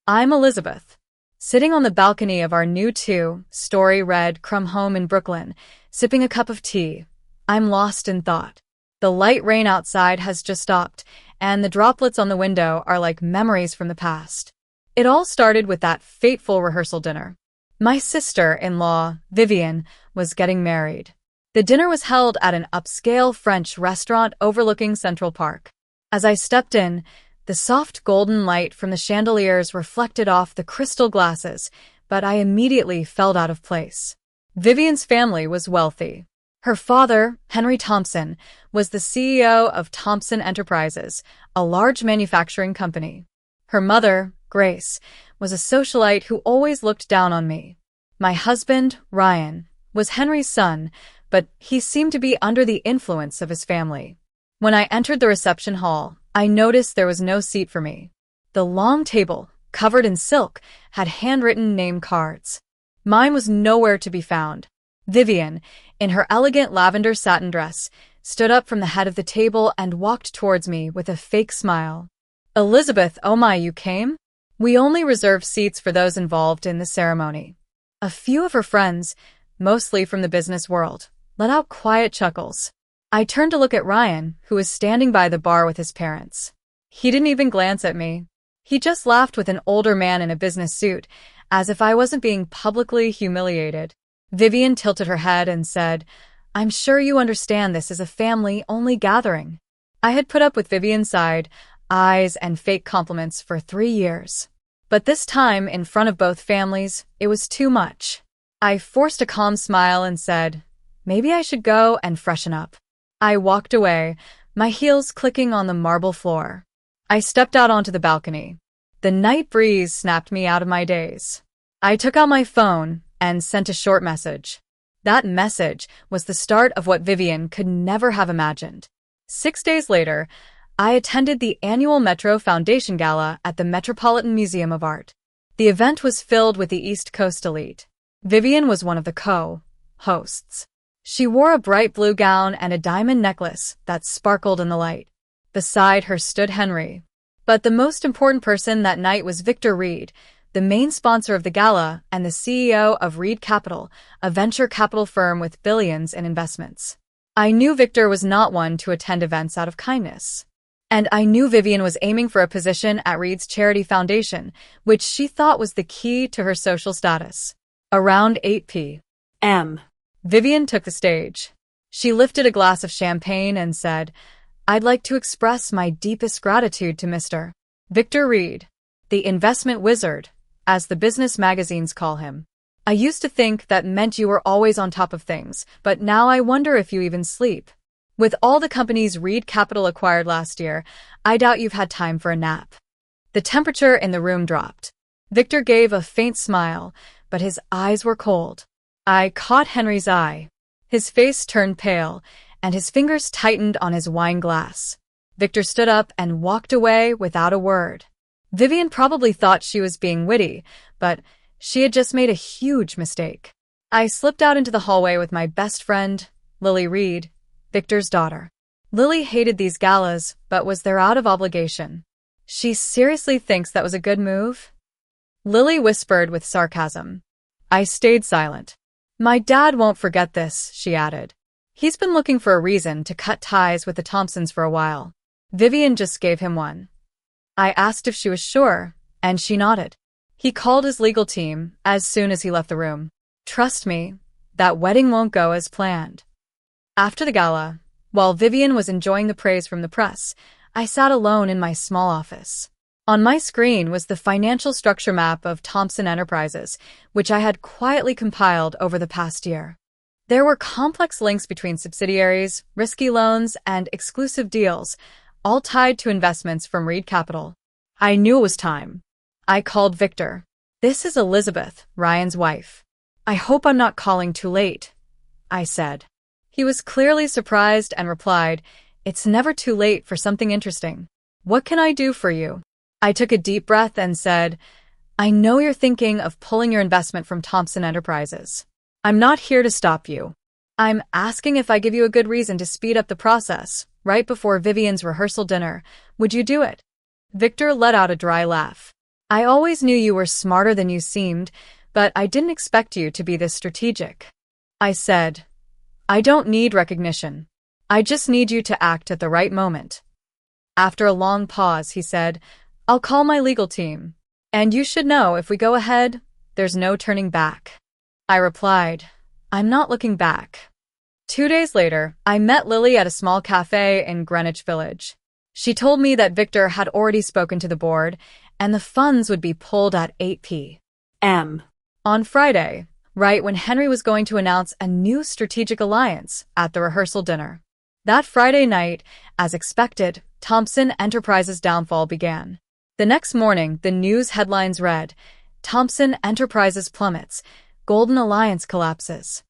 I'm Elizabeth, sitting on the balcony of our new two-story red crumb home in Brooklyn, sipping a cup of tea. I'm lost in thought. The light rain outside has just stopped, and the droplets on the window are like memories from the past. It all started with that fateful rehearsal dinner. My sister-in-law, Vivian, was getting married. The dinner was held at an upscale French restaurant overlooking Central Park. As I stepped in, the soft golden light from the chandeliers reflected off the crystal glasses, but I immediately felt out of place. Vivian's family was wealthy. Her father, Henry Thompson, was the CEO of Thompson Enterprises, a large manufacturing company. Her mother, Grace, was a socialite who always looked down on me. My husband, Ryan, was Henry's son, but he seemed to be under the influence of his family. When I entered the reception hall, I noticed there was no seat for me. The long table, covered in silk, had handwritten name cards. Mine was nowhere to be found. Vivian, in her elegant lavender satin dress, stood up from the head of the table and walked towards me with a fake smile. "Elizabeth, oh my, you came?" We only reserved seats for those involved in the ceremony. A few of her friends, mostly from the business world, let out quiet chuckles. I turned to look at Ryan, who was standing by the bar with his parents. He didn't even glance at me. He just laughed with an older man in a business suit, as if I wasn't being publicly humiliated. Vivian tilted her head and said, "I'm sure you understand this is a family-only gathering." I had put up with Vivian's side, eyes, and fake compliments for 3 years. But this time, in front of both families, it was too much. I forced a calm smile and said, "Maybe I should go and freshen up." I walked away, my heels clicking on the marble floor. I stepped out onto the balcony. The night breeze snapped me out of my daze. I took out my phone and sent a short message. That message was the start of what Vivian could never have imagined. 6 days later, I attended the annual Metro Foundation Gala at the Metropolitan Museum of Art. The event was filled with the East Coast elite. Vivian was one of the co-hosts. She wore a bright blue gown and a diamond necklace that sparkled in the light. Beside her stood Henry. But the most important person that night was Victor Reed, the main sponsor of the gala and the CEO of Reed Capital, a venture capital firm with billions in investments. I knew Victor was not one to attend events out of kindness. And I knew Vivian was aiming for a position at Reed's charity foundation, which she thought was the key to her social status. Around 8 p.m., Vivian took the stage. She lifted a glass of champagne and said, "I'd like to express my deepest gratitude to Mr. Victor Reed, the investment wizard, as the business magazines call him. I used to think that meant you were always on top of things, but now I wonder if you even sleep. With all the companies Reed Capital acquired last year, I doubt you've had time for a nap." The temperature in the room dropped. Victor gave a faint smile, but his eyes were cold. I caught Henry's eye. His face turned pale, and his fingers tightened on his wine glass. Victor stood up and walked away without a word. Vivian probably thought she was being witty, but she had just made a huge mistake. I slipped out into the hallway with my best friend, Lily Reed, Victor's daughter. Lily hated these galas, but was there out of obligation. "She seriously thinks that was a good move?" Lily whispered with sarcasm. I stayed silent. "My dad won't forget this," she added. "He's been looking for a reason to cut ties with the Thompsons for a while. Vivian just gave him one." I asked if she was sure, and she nodded. He called his legal team as soon as he left the room. "Trust me, that wedding won't go as planned." After the gala, while Vivian was enjoying the praise from the press, I sat alone in my small office. On my screen was the financial structure map of Thompson Enterprises, which I had quietly compiled over the past year. There were complex links between subsidiaries, risky loans, and exclusive deals, all tied to investments from Reed Capital. I knew it was time. I called Victor. "This is Elizabeth, Ryan's wife. I hope I'm not calling too late," I said. He was clearly surprised and replied, "It's never too late for something interesting. What can I do for you?" I took a deep breath and said, "I know you're thinking of pulling your investment from Thompson Enterprises. I'm not here to stop you. I'm asking if I give you a good reason to speed up the process, right before Vivian's rehearsal dinner. Would you do it?" Victor let out a dry laugh. I always knew you were smarter than you seemed, but I didn't expect you to be this strategic. I said, I don't need recognition. I just need you to act at the right moment. After a long pause, he said, I'll call my legal team. And you should know if we go ahead, there's no turning back. I replied, I'm not looking back. 2 days later, I met Lily at a small cafe in Greenwich Village. She told me that Victor had already spoken to the board, and the funds would be pulled at 8 p.m. on Friday, right when Henry was going to announce a new strategic alliance at the rehearsal dinner. That Friday night, as expected, Thomson Enterprises' downfall began. The next morning, the news headlines read, Thomson Enterprises plummets, Golden Alliance collapses.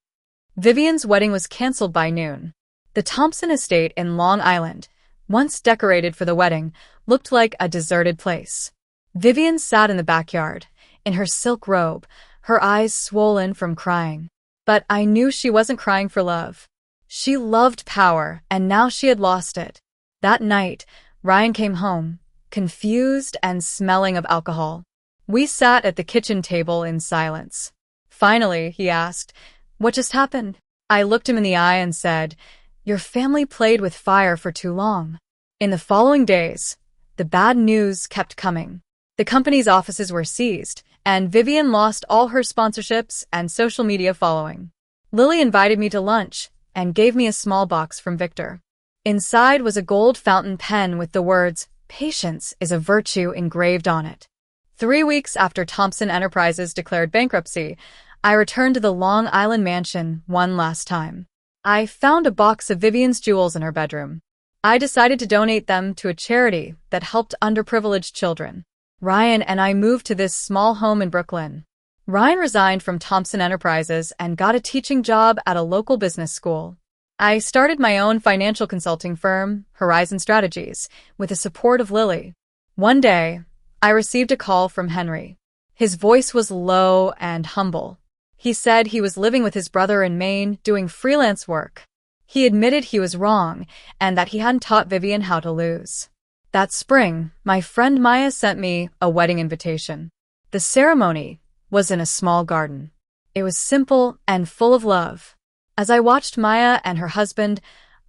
Vivian's wedding was canceled by noon. The Thomson estate in Long Island, once decorated for the wedding, looked like a deserted place. Vivian sat in the backyard, in her silk robe, her eyes swollen from crying. But I knew she wasn't crying for love. She loved power, and now she had lost it. That night, Ryan came home, confused and smelling of alcohol. We sat at the kitchen table in silence. Finally, he asked, What just happened? I looked him in the eye and said, Your family played with fire for too long. In the following days, the bad news kept coming. The company's offices were seized, and Vivian lost all her sponsorships and social media following. Lily invited me to lunch and gave me a small box from Victor. Inside was a gold fountain pen with the words, Patience is a virtue engraved on it. 3 weeks after Thomson Enterprises declared bankruptcy, I returned to the Long Island mansion one last time. I found a box of Vivian's jewels in her bedroom. I decided to donate them to a charity that helped underprivileged children. Ryan and I moved to this small home in Brooklyn. Ryan resigned from Thomson Enterprises and got a teaching job at a local business school. I started my own financial consulting firm, Horizon Strategies, with the support of Lily. One day, I received a call from Henry. His voice was low and humble. He said he was living with his brother in Maine doing freelance work. He admitted he was wrong and that he hadn't taught Vivian how to lose. That spring, my friend Maya sent me a wedding invitation. The ceremony was in a small garden. It was simple and full of love. As I watched Maya and her husband,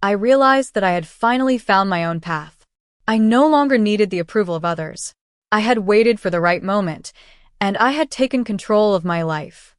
I realized that I had finally found my own path. I no longer needed the approval of others. I had waited for the right moment, and I had taken control of my life.